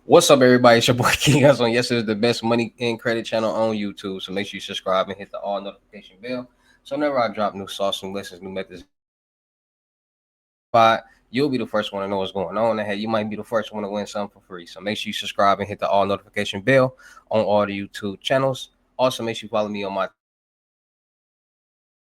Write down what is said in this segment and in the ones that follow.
What's up, everybody? It's your boy King Hussle. Yes, it is the best money and credit channel on YouTube. So make sure you subscribe and hit the all notification bell. So whenever I drop new sauce, new lessons, new methods, you'll be the first one to know what's going on. And hey, you might be the first one to win something for free. So make sure you subscribe and hit the all notification bell on all the YouTube channels. Also, make sure you follow me on my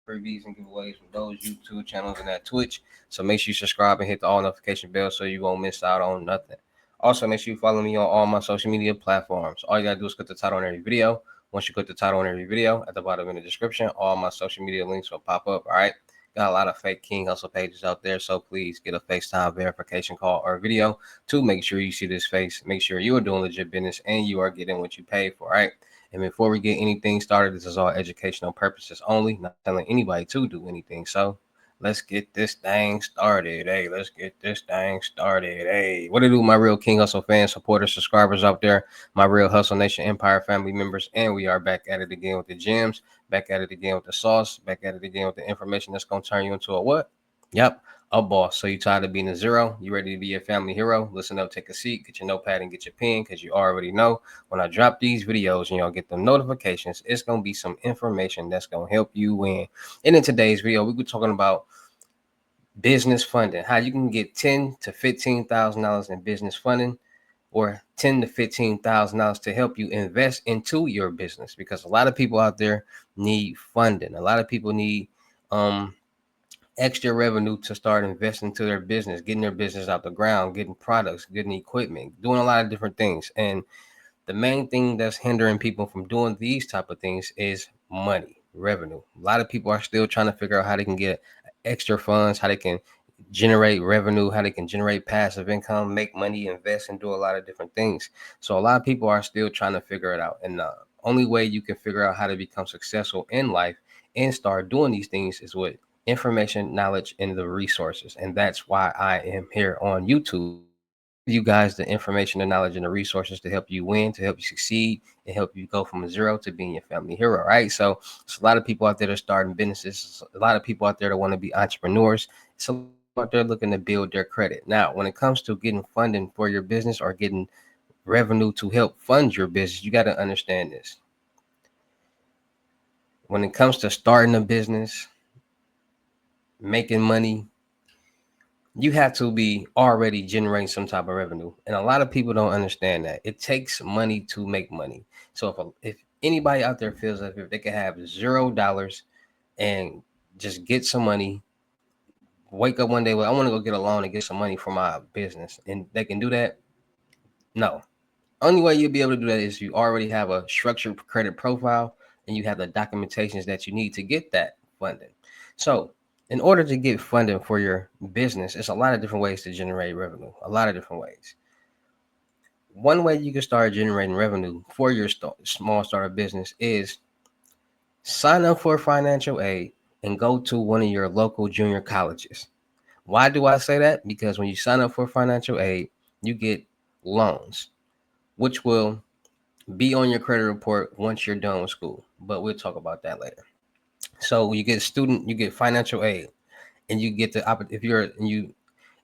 freebies and giveaways from those YouTube channels and that Twitch. So make sure you subscribe and hit the all notification bell so you won't miss out on nothing. Also, make sure you follow me on all my social media platforms. All you gotta do is click the title on every video. Once you click the title on every video, at the bottom in the description, all my social media links will pop up. All right. Got a lot of fake King Hustle pages out there, so please get a FaceTime verification call or video to make sure you see this face. Make sure you are doing legit business and you are getting what you pay for. All right. And before we get anything started, this is all educational purposes only, not telling anybody to do anything. So let's get this thing started. Hey, let's get this thing started. Hey, what to do, my real King Hustle fans, supporters, subscribers out there, my real Hustle Nation Empire family members. And we are back at it again with the gems, back at it again with the sauce, back at it again with the information that's going to turn you into a what? Yep, a boss. So you tired of being a zero? You ready to be a family hero? Listen up, take a seat, get your notepad and get your pen, because you already know when I drop these videos and y'all get the notifications, it's going to be some information that's going to help you win. And in today's video, we're talking about business funding, how you can get $10,000 to $15,000 in business funding, or $10,000 to $15,000 to help you invest into your business, because a lot of people out there need funding. A lot of people need extra revenue to start investing into their business, getting their business out the ground, getting products, getting equipment, doing a lot of different things. And the main thing that's hindering people from doing these type of things is money, revenue. A lot of people are still trying to figure out how they can get extra funds, how they can generate revenue, how they can generate passive income, make money, invest, and do a lot of different things. So a lot of people are still trying to figure it out. And the only way you can figure out how to become successful in life and start doing these things is with information, knowledge, and the resources. And that's why I am here on YouTube, give you guys the information, the knowledge, and the resources to help you win, to help you succeed, and help you go from zero to being your family hero, right? So it's a lot of people out there that are starting businesses, a lot of people out there that want to be entrepreneurs. It's a lot of people out there looking to build their credit. Now, when it comes to getting funding for your business or getting revenue to help fund your business, you got to understand this. When it comes to starting a business, making money, you have to be already generating some type of revenue. And a lot of people don't understand that. It takes money to make money. So if anybody out there feels like if they can have $0 and just get some money, wake up one day, well, I want to go get a loan and get some money for my business, and they can do that, no. Only way you'll be able to do that is you already have a structured credit profile and you have the documentations that you need to get that funding. So, in order to get funding for your business, it's a lot of different ways to generate revenue. A lot of different ways. One way you can start generating revenue for your small startup business is sign up for financial aid and go to one of your local junior colleges. Why do I say that? Because when you sign up for financial aid, you get loans, which will be on your credit report once you're done with school. But we'll talk about that later. So you get student, you get financial aid, and you get the if you're you,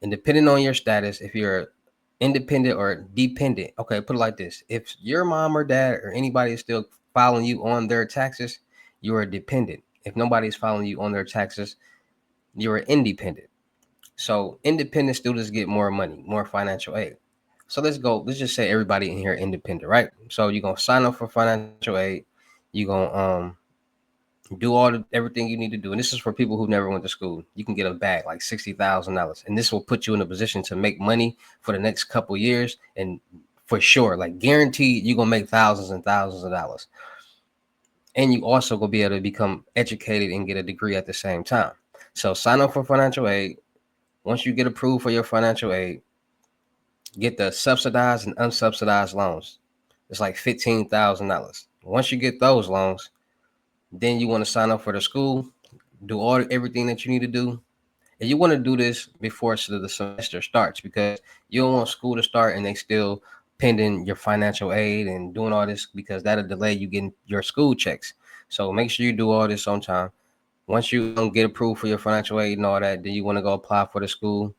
and depending on your status, if you're independent or dependent. Okay, put it like this: if your mom or dad or anybody is still filing you on their taxes, you're a dependent. If nobody's filing you on their taxes, you're independent. So independent students get more money, more financial aid. So let's go. Let's just say everybody in here independent, right? So you're gonna sign up for financial aid. You're gonna do everything you need to do. And this is for people who never went to school. You can get a bag like $60,000, and this will put you in a position to make money for the next couple years. And for sure, like guaranteed, you're gonna make thousands and thousands of dollars. And you also gonna be able to become educated and get a degree at the same time. So sign up for financial aid. Once you get approved for your financial aid, get the subsidized and unsubsidized loans. It's like $15,000. Once you get those loans, then you want to sign up for the school, do everything that you need to do. And you want to do this before the semester starts, because you don't want school to start and they still pending your financial aid and doing all this, because that'll delay you getting your school checks. So make sure you do all this on time. Once you get approved for your financial aid and all that, then you want to go apply for the school.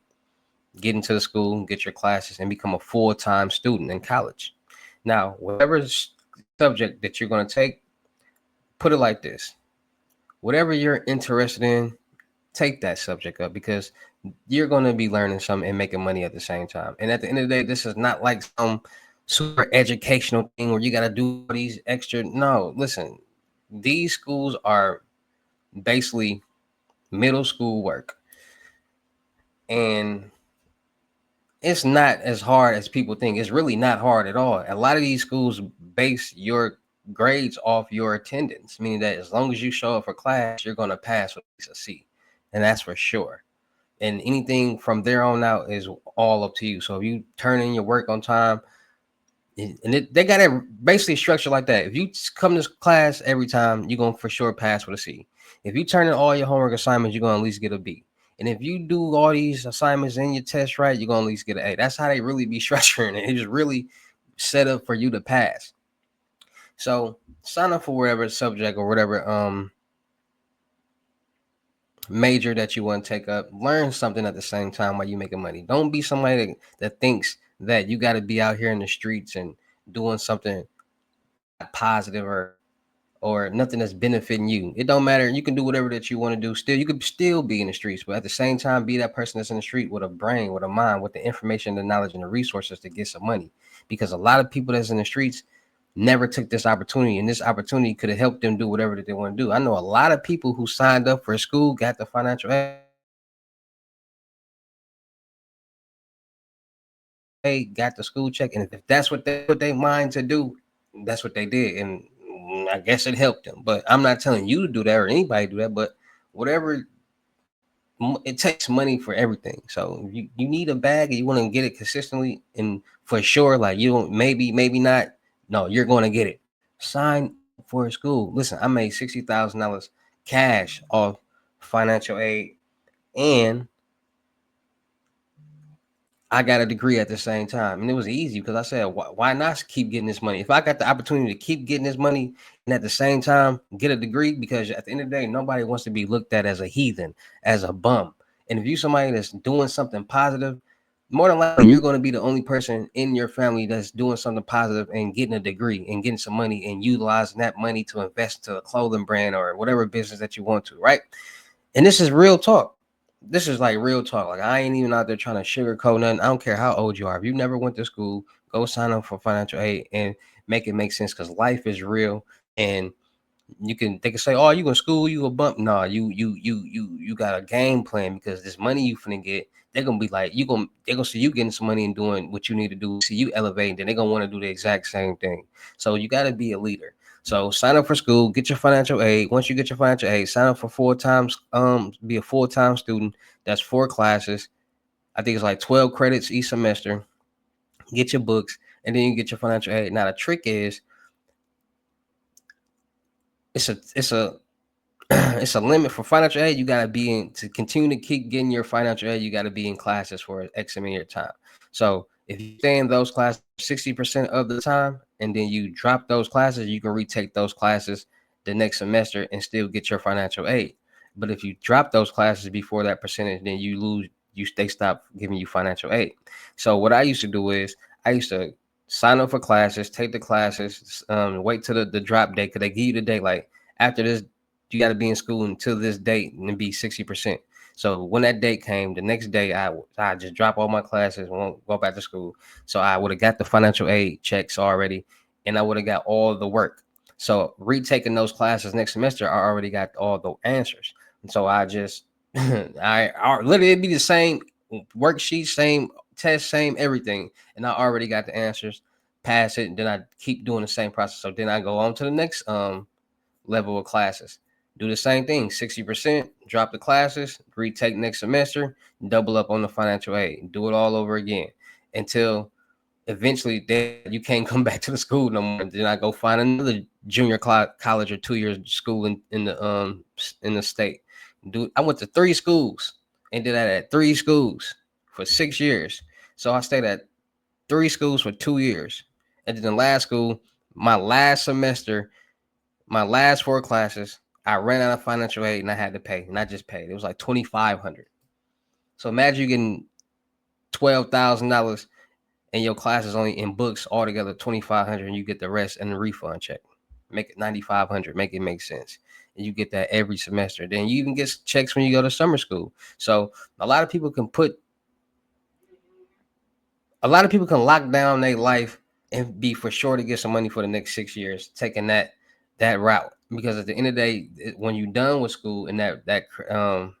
get into the school, get your classes, and become a full-time student in college. Now, whatever subject that you're going to take, put it like this: whatever you're interested in, take that subject up, because you're going to be learning something and making money at the same time. And at the end of the day, this is not like some super educational thing where you got to do all these extra. No, listen, these schools are basically middle school work, and it's not as hard as people think. It's really not hard at all. A lot of these schools base your grades off your attendance, meaning that as long as you show up for class, you're going to pass with at least a C, and that's for sure. And anything from there on out is all up to you. So if you turn in your work on time, and they got it basically structured like that. If you come to class every time, you're gonna for sure pass with a C. If you turn in all your homework assignments, you're gonna at least get a B. And if you do all these assignments in your test right, you're gonna at least get an A. That's how they really be structuring it. It's really set up for you to pass. So sign up for whatever subject or whatever major that you want to take up. Learn something at the same time while you making money. Don't be somebody that thinks that you got to be out here in the streets and doing something positive or nothing that's benefiting you. It don't matter. You can do whatever that you want to do. Still, you could still be in the streets, but at the same time, be that person that's in the street with a brain, with a mind, with the information, the knowledge, and the resources to get some money. Because a lot of people that's in the streets never took this opportunity, and this opportunity could have helped them do whatever that they want to do. I know a lot of people who signed up for school, got the financial aid, got the school check, and if that's what they mind to do, that's what they did, and I guess it helped them. But I'm not telling you to do that or anybody do that. But whatever, it takes money for everything. So you need a bag and you want to get it consistently and for sure, like you don't, maybe not. No, you're going to get it. Sign up for a school. Listen, I made $60,000 cash off financial aid, and I got a degree at the same time, and it was easy because I said, why not keep getting this money? If I got the opportunity to keep getting this money and at the same time get a degree, because at the end of the day, nobody wants to be looked at as a heathen, as a bum. And if you somebody that's doing something positive, more than likely you're going to be the only person in your family that's doing something positive and getting a degree and getting some money and utilizing that money to invest to a clothing brand or whatever business that you want to, right? And this is real talk. This is like real talk. Like I ain't even out there trying to sugarcoat nothing. I don't care how old you are. If you never went to school, go sign up for financial aid and make it make sense, because life is real. And they can say, "Oh, you in school, you a bump." No, you got a game plan, because this money you finna get, they're gonna be like, they're gonna see you getting some money and doing what you need to do, see you elevating, then they're gonna want to do the exact same thing. So you gotta be a leader. So sign up for school, get your financial aid. Once you get your financial aid, sign up for 4 times, be a full-time student. That's 4 classes. I think it's like 12 credits each semester. Get your books, and then you get your financial aid. Now the trick is, it's a it's a limit for financial aid. You got to be in to continue to keep getting your financial aid. You got to be in classes for X amount of time. So if you stay in those classes 60% of the time, and then you drop those classes, you can retake those classes the next semester and still get your financial aid. But if you drop those classes before that percentage, then you lose. They stop giving you financial aid. So what I used to do is I used to sign up for classes, take the classes, wait till the drop date, because they give you the date like after this you got to be in school until this date and be 60%. So when that date came, the next day I just drop all my classes, won't go back to school. So I would have got the financial aid checks already, and I would have got all the work. So retaking those classes next semester, I already got all the answers. And so I just I literally, it'd be the same worksheet, same test, same everything, and I already got the answers. Pass it, and then I keep doing the same process. So then I go on to the next level of classes. Do the same thing, 60%, drop the classes, retake next semester, double up on the financial aid, do it all over again until eventually you can't come back to the school no more. Then I go find another junior college or 2 years school in the state. I went to 3 schools and did that at 3 schools for 6 years. So I stayed at 3 schools for 2 years. And then the last school, my last semester, my last 4 classes, I ran out of financial aid and I had to pay, and I just paid. It was like 2,500. So imagine you getting $12,000 and your class is only in books altogether 2,500, and you get the rest in the refund check. Make it 9,500. Make it make sense. And you get that every semester. Then you even get checks when you go to summer school. So a lot of people can lock down their life and be for sure to get some money for the next 6 years, taking that route. Because at the end of the day, when you're done with school and and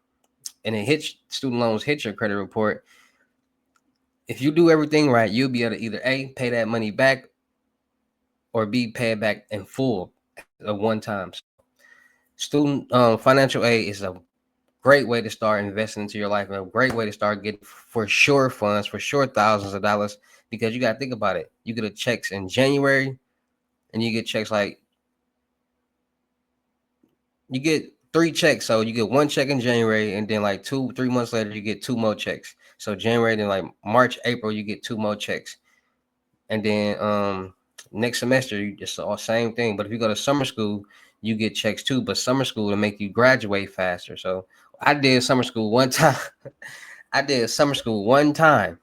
it hits student loans hit your credit report, if you do everything right, you'll be able to either A, pay that money back, or B, pay it back in full at one time. Student financial aid is a great way to start investing into your life, and a great way to start getting for sure funds, for sure thousands of dollars, because you got to think about it. You get a checks in January, and you get checks like you get 3 checks. So you get 1 check in January, and then like 2-3 months later, you get 2 more checks. So January, then like March, April, you get 2 more checks. And then next semester, you just all same thing. But if you go to summer school, you get checks too. But summer school to make you graduate faster. So I did summer school one time. I did summer school one time,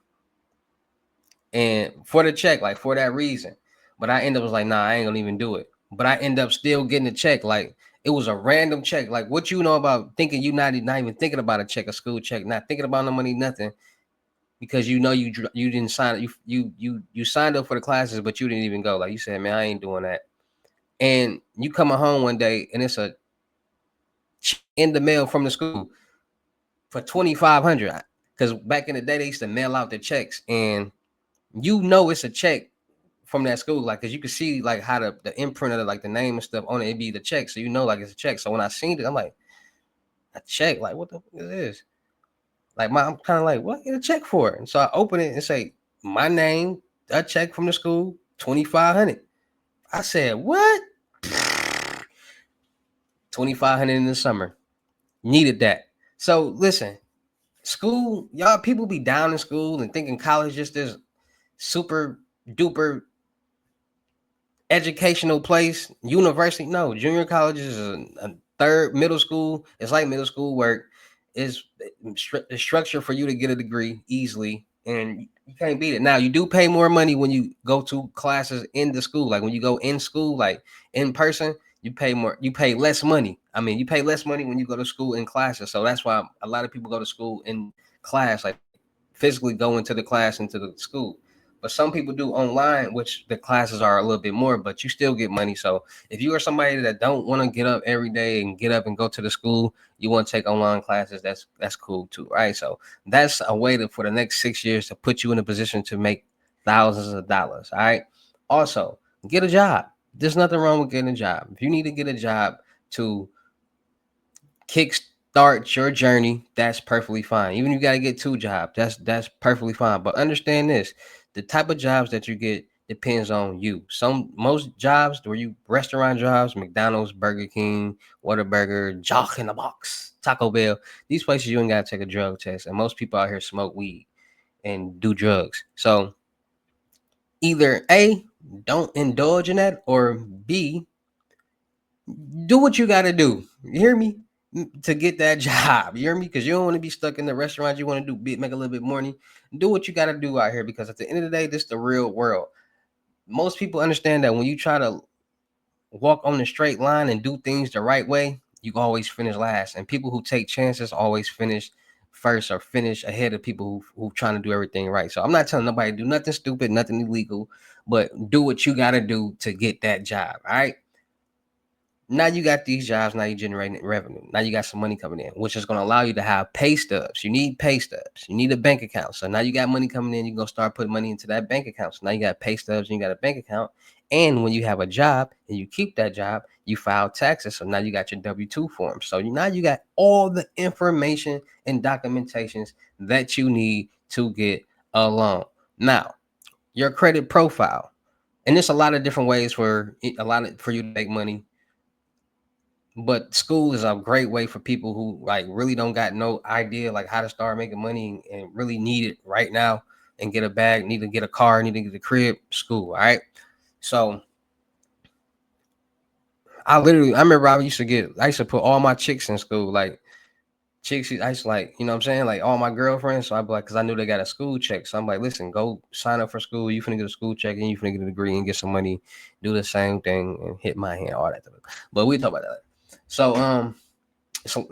and for the check, like for that reason. But I ended up was like, nah, I ain't gonna even do it. But I end up still getting a check. Like it was a random check. Like what you know about thinking you not even thinking about a check, a school check, not thinking about no money, nothing, because you know you didn't sign you signed up for the classes, but you didn't even go. Like you said, man, I ain't doing that. And you coming home one day and it's a in the mail from the school for 2,500. Because back in the day they used to mail out the checks, and you know it's a check from that school, like because you can see like how the imprint of the, like the name and stuff on it, be the check, so you know like it's a check. So when I seen it, I'm like, a check, like what the fuck is this? Like I'm kind of like, what get a check for? And so I open it and say my name, a check from the school, 2,500. I said, what? 2,500 in the summer. Needed that. So listen, school, y'all people be down in school and thinking college just this super duper educational place, university. No, junior college is a third middle school. It's like middle school work. Is structure for you to get a degree easily, and you can't beat it. Now you do pay more money when you go to classes in the school. Like when you go in school, like in person, you pay more. You pay less money. I mean, you pay less money when you go to school in classes. So that's why a lot of people go to school in class, like physically go into the class, into the school. But some people do online, which the classes are a little bit more, but you still get money. So if you are somebody that don't want to get up every day and get up and go to the school, you want to take online classes, that's cool too, right? So that's a way to, for the next 6 years, to put you in a position to make thousands of dollars. All right. Also, get a job. There's nothing wrong with getting a job. If you need to get a job to kickstart your journey, that's perfectly fine. Even if you got to get 2 jobs, that's perfectly fine. But understand this: the type of jobs that you get depends on you. Most jobs where you restaurant jobs, McDonald's, Burger King, Whataburger, Jock in the Box, Taco Bell, these places you ain't gotta take a drug test. And most people out here smoke weed and do drugs. So either A, don't indulge in that, or B, do what you got to do. You hear me? To get that job. You hear me? Because you don't want to be stuck in the restaurant. You want to make a little bit more money. Do what you got to do out here, because at the end of the day, this is the real world. Most people understand that when you try to walk on the straight line and do things the right way, you always finish last. And people who take chances always finish first, or finish ahead of people who trying to do everything right. So I'm not telling nobody to do nothing stupid, nothing illegal, but do what you got to do to get that job. All right. Now you got these jobs. Now you're generating revenue. Now you got some money coming in, which is going to allow you to have pay stubs. You need pay stubs. You need a bank account. So now you got money coming in. You're going to start putting money into that bank account. So now you got pay stubs and you got a bank account. And when you have a job and you keep that job, you file taxes. So now you got your W-2 form. So now you got all the information and documentations that you need to get a loan. Now, your credit profile. And there's a lot of different ways for you to make money, but school is a great way for people who like really don't got no idea like how to start making money and really need it right now and get a bag, need to get a car, need to get a crib. School. All right. So I remember I used to put all my chicks in school. Like chicks, I used to like, you know what I'm saying? Like all my girlfriends. So I'd be like, cause I knew they got a school check. So I'm like, listen, go sign up for school. You finna get a school check and you finna get a degree and get some money, do the same thing and hit my hand, all that stuff. But we talk about that. So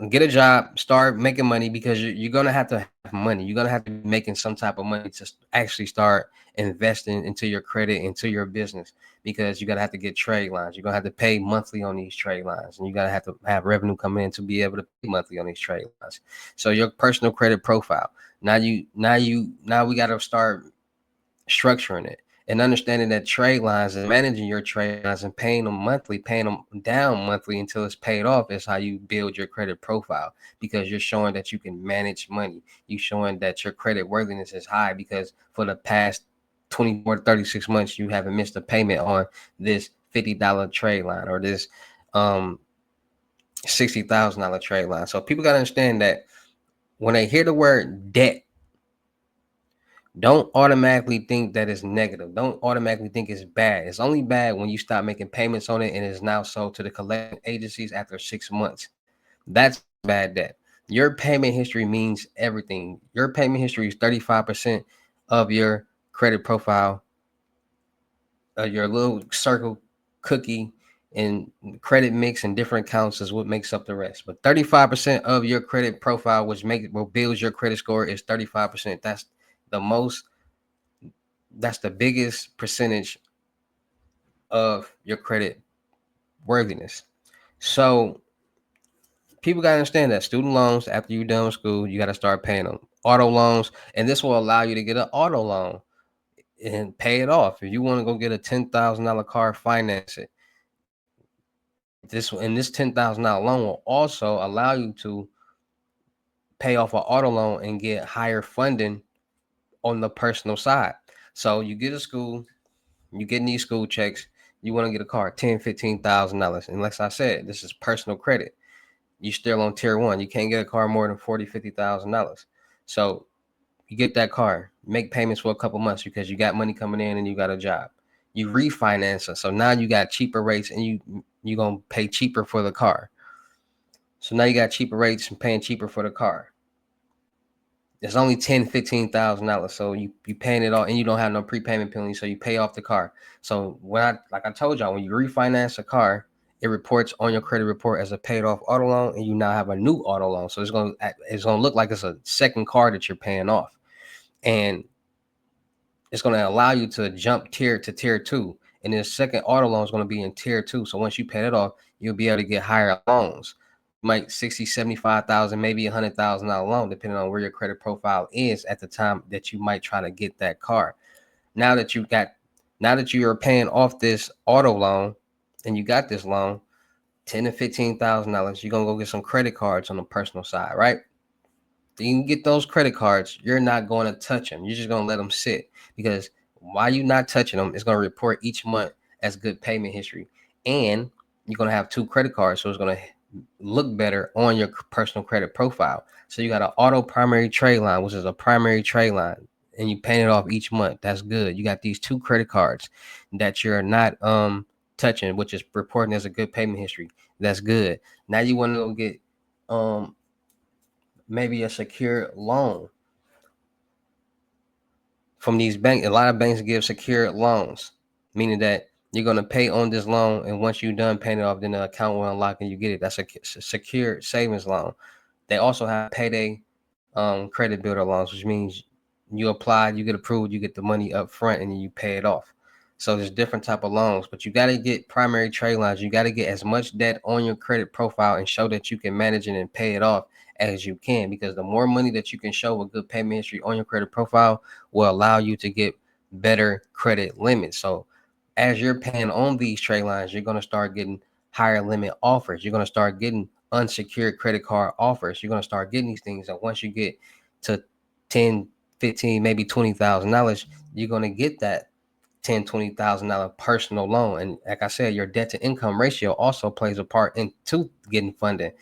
get a job, start making money because you're gonna have to have money. You're gonna have to be making some type of money to actually start investing into your credit, into your business, because you're gonna have to get trade lines. You're gonna have to pay monthly on these trade lines, and you gotta have to have revenue coming in to be able to pay monthly on these trade lines. So your personal credit profile. Now we gotta start structuring it and understanding that trade lines and managing your trade lines and paying them monthly, paying them down monthly until it's paid off is how you build your credit profile, because you're showing that you can manage money. You're showing that your credit worthiness is high because for the past 24 to 36 months, you haven't missed a payment on this $50 trade line or this $60,000 trade line. So people got to understand that when they hear the word debt, don't automatically think that it's negative. Don't automatically think it's bad. It's only bad when you stop making payments on it and it's now sold to the collection agencies after 6 months. That's bad debt. Your payment history means everything. Your payment history is 35% of your credit profile, your little circle cookie and credit mix and different accounts is what makes up the rest. But 35% of your credit profile, which builds your credit score, is 35%. The most that's the biggest percentage of your credit worthiness. So people got to understand that student loans, after you're done with school, you got to start paying them. Auto loans, and this will allow you to get an auto loan and pay it off. If you want to go get a $10,000 car, finance it. This $10,000 loan will also allow you to pay off an auto loan and get higher funding on the personal side. So you get a school, you getting these school checks, you want to get a car, $10,000, $15,000. And like I said, this is personal credit. You still on tier one. You can't get a car more than $40,000, $50,000. So you get that car, make payments for a couple months because you got money coming in and you got a job. You refinance it. So now you got cheaper rates and you're gonna pay cheaper for the car. So now you got cheaper rates and paying cheaper for the car. It's only $10,000, $15,000. So you paying it all and you don't have no prepayment penalty. So you pay off the car. So like I told y'all, when you refinance a car, it reports on your credit report as a paid off auto loan, and you now have a new auto loan. So it's gonna look like it's a second car that you're paying off, and it's gonna allow you to jump tier to tier two. And the second auto loan is gonna be in tier two. So once you pay it off, you'll be able to get higher loans. Might 60, 75,000, maybe $100,000 loan, depending on where your credit profile is at the time that you might try to get that car. Now that you're paying off this auto loan and you got this loan, $10,000 to $15,000, you're gonna go get some credit cards on the personal side, right? You can get those credit cards. You're not going to touch them. You're just going to let them sit, because while you're not touching them, it's going to report each month as good payment history. And you're going to have two credit cards. So it's going to look better on your personal credit profile. So you got an auto primary trade line, which is a primary trade line, and you pay it off each month. That's good. You got these two credit cards that you're not touching, which is reporting as a good payment history. That's good. Now you want to go get maybe a secure loan from these banks. A lot of banks give secured loans, meaning that you're going to pay on this loan, and once you're done paying it off, then the account will unlock and you get it. That's a secure savings loan. They also have payday credit builder loans, which means you apply, you get approved, you get the money up front, and then you pay it off. So there's different type of loans, but you got to get primary trade lines. You got to get as much debt on your credit profile and show that you can manage it and pay it off as you can, because the more money that you can show with good payment history on your credit profile will allow you to get better credit limits. So as you're paying on these trade lines, you're going to start getting higher limit offers. You're going to start getting unsecured credit card offers. You're going to start getting these things. And once you get to 10, 15, maybe $20,000, you're going to get that $10,000, $20,000 personal loan. And like I said, your debt to income ratio also plays a part into getting funding.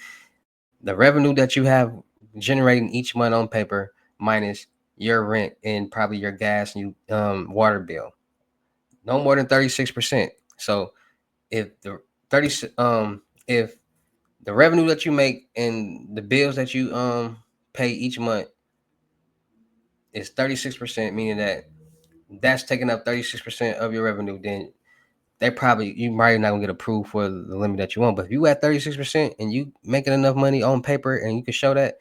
The revenue that you have generating each month on paper minus your rent and probably your gas and water bill, no more than 36%. So if the 30 if The revenue that you make and the bills that you pay each month is 36%, meaning that that's taking up 36% of your revenue. Then you probably not gonna get approved for the limit that you want. But if you at 36% and you making enough money on paper and you can show that,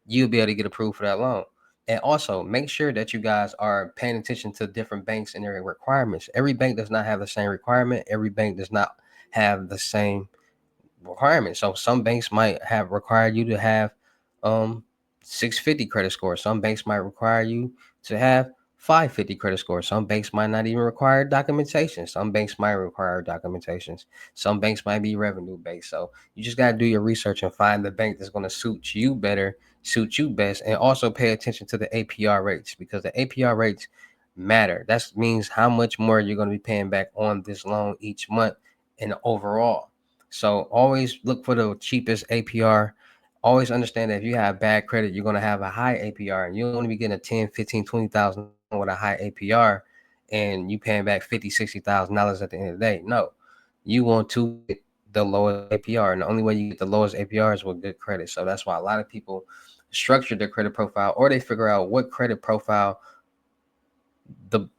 you'll be able to get approved for that loan. And also make sure that you guys are paying attention to different banks and their requirements. Every bank does not have the same requirement. Every bank does not have the same requirements. So some banks might have required you to have 650 credit score. Some banks might require you to have 550 credit score. Some banks might not even require documentation. Some banks might require documentations. Some banks might be revenue based. So you just got to do your research and find the bank that's going to suit you better, suit you best, and also pay attention to the APR rates, because the APR rates matter. That means how much more you're going to be paying back on this loan each month and overall. So always look for the cheapest APR. Always understand that if you have bad credit, you're going to have a high APR, and you don't want to be getting a 10, 15, 20,000 with a high APR and you paying back 50, $60,000 at the end of the day. No, you want to get the lowest APR, and the only way you get the lowest APR is with good credit. So that's why a lot of people structure their credit profile, or they figure out what credit profile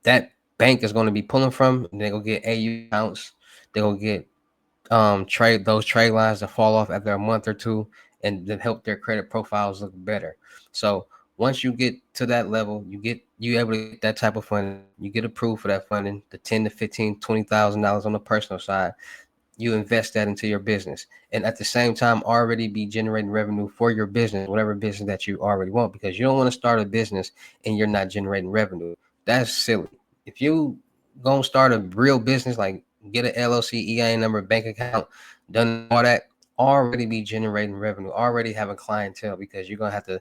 that bank is going to be pulling from, and they go get AU accounts. They go get trade lines that fall off after a month or two, and then help their credit profiles look better. So once you get to that level, you able to get that type of funding, you get approved for that funding, the 10 to 15, $20,000 on the personal side. You invest that into your business, and at the same time already be generating revenue for your business, whatever business that you already want, because you don't want to start a business and you're not generating revenue. That's silly. If you gonna start a real business, like get an LLC, EIN number, bank account, done all that, already be generating revenue, already have a clientele, because you're gonna have to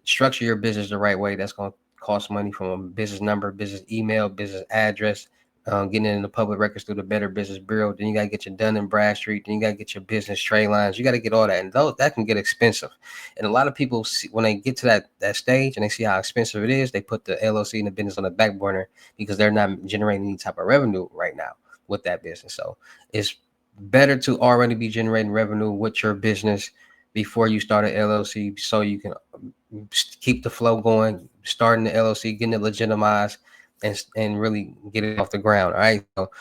structure your business the right way. That's going to cost money, from a business number, business email, business address, getting it in the public records through the Better Business Bureau. Then you got to get your Dun and Bradstreet. Then you got to get your business trade lines. You got to get all that, and those that can get expensive. And a lot of people see, when they get to that stage and they see how expensive it is, they put the LLC and the business on the back burner because they're not generating any type of revenue right now with that business. So it's better to already be generating revenue with your business before you start an LLC, so you can keep the flow going, starting the LLC, getting it legitimized, and really get it off the ground. All right. So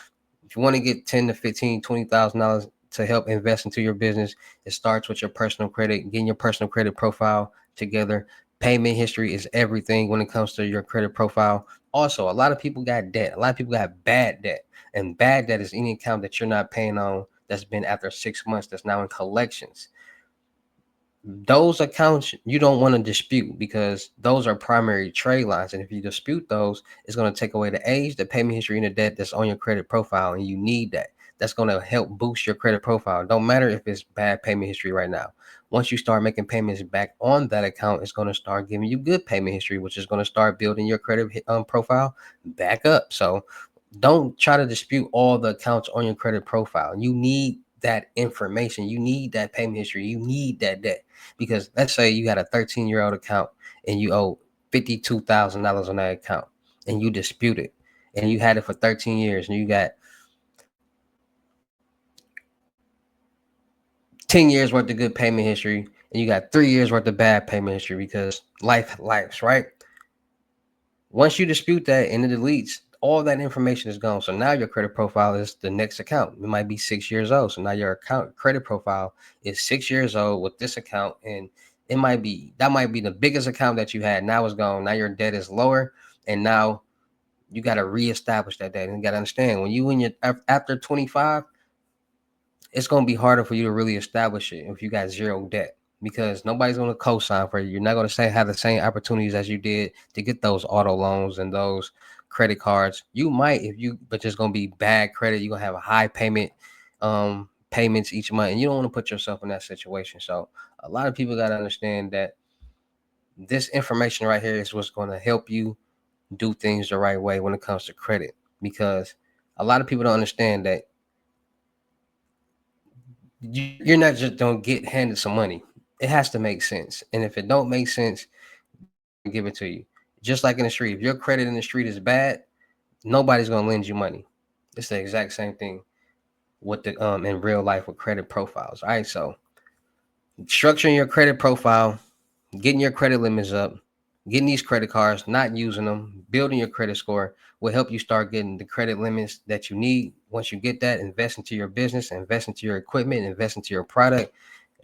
if you want to get 10 to 15, $20,000 to help invest into your business, it starts with your personal credit, getting your personal credit profile together. Payment history is everything when it comes to your credit profile. Also, a lot of people got debt. A lot of people got bad debt. And bad debt is any account that you're not paying on that's been after 6 months, that's now in collections. Those accounts you don't want to dispute, because those are primary trade lines, and if you dispute those, it's going to take away the age, the payment history, and the debt that's on your credit profile, and you need that. That's going to help boost your credit profile. Don't matter if it's bad payment history right now. Once you start making payments back on that account, it's going to start giving you good payment history, which is going to start building your credit profile back up. So don't try to dispute all the accounts on your credit profile. You need that information. You need that payment history. You need that debt. Because let's say you got a 13-year-old account and you owe $52,000 on that account, and you dispute it, and you had it for 13 years, and you got 10 years worth of good payment history, and you got 3 years worth of bad payment history, because life's right. Once you dispute that and it deletes, all that information is gone. So now your credit profile is the next account. It might be 6 years old. So now your account credit profile is 6 years old with this account. And that might be the biggest account that you had. Now it's gone. Now your debt is lower. And now you got to reestablish that debt. And you got to understand, when you in your after 25, it's going to be harder for you to really establish it if you got zero debt, because nobody's going to co-sign for you. You're not going to have the same opportunities as you did to get those auto loans and those credit cards. You might, but it's going to be bad credit. You're going to have a high payments each month, and you don't want to put yourself in that situation. So a lot of people got to understand that this information right here is what's going to help you do things the right way when it comes to credit, because a lot of people don't understand that you're not just don't get handed some money. It has to make sense. And if it don't make sense, give it to you. Just like in the street, if your credit in the street is bad, nobody's gonna lend you money. It's the exact same thing with the in real life with credit profiles. All right, so Structuring your credit profile, getting your credit limits up, getting these credit cards, not using them, building your credit score will help you start getting the credit limits that you need. Once you get that, invest into your business, invest into your equipment, invest into your product,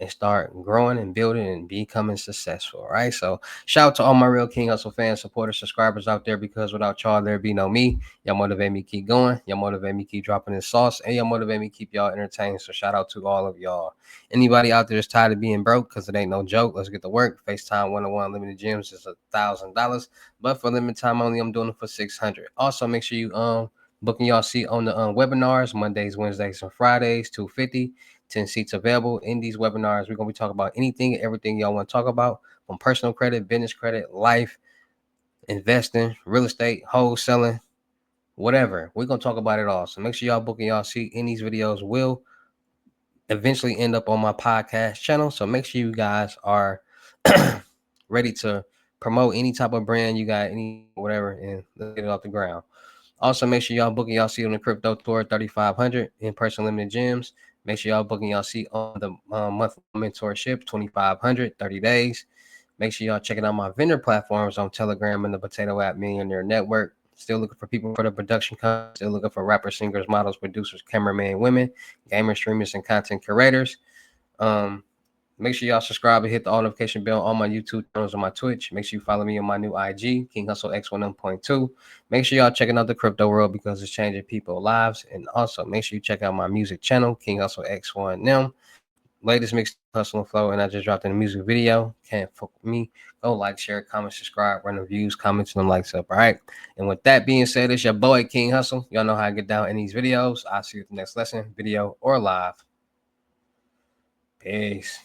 and start growing and building and becoming successful. Right. So shout out to all my real King Hustle fans, supporters, subscribers out there, because without y'all, there'd be no me. Y'all motivate me keep going. Y'all motivate me keep dropping this sauce, and y'all motivate me keep y'all entertained. So shout out to all of y'all. Anybody out there that's tired of being broke, because it ain't no joke, let's get to work. FaceTime 101 limited gyms is $1,000, but for limited time only, I'm doing it for 600. Also, make sure you booking y'all seat on the webinars Mondays, Wednesdays, and Fridays. 250, 10 seats available. In these webinars, we're gonna be talking about anything and everything y'all want to talk about, from personal credit, business credit, life, investing, real estate, wholesaling, whatever. We're gonna talk about it all. So make sure y'all booking y'all seat in these videos. Will eventually end up on my podcast channel. So make sure you guys are ready to promote any type of brand you got, any whatever, and let's get it off the ground. Also, make sure y'all booking y'all seat on the crypto tour 3500 in person limited gyms. Make sure y'all booking y'all seat on the monthly mentorship 2500 30 days. Make sure y'all checking out my vendor platforms on Telegram and the Potato App Millionaire Network. Still looking for people for the production company. Still looking for rappers, singers, models, producers, cameramen, women, gamers, streamers, and content curators. Um, Make sure y'all subscribe and hit the all notification bell on my YouTube channels, on my Twitch. Make sure you follow me on my new IG, King Hustle X11.2. Make sure y'all checking out the crypto world, because it's changing people's lives. And also make sure you check out my music channel, King Hustle X1M. Latest mix, Hustle and Flow, and I just dropped in a music video. Can't fuck with me. Go like, share, comment, subscribe, run the views, comments, and the likes up. All right. And with that being said, it's your boy King Hustle. Y'all know how I get down in these videos. I'll see you at the next lesson, video, or live. Peace.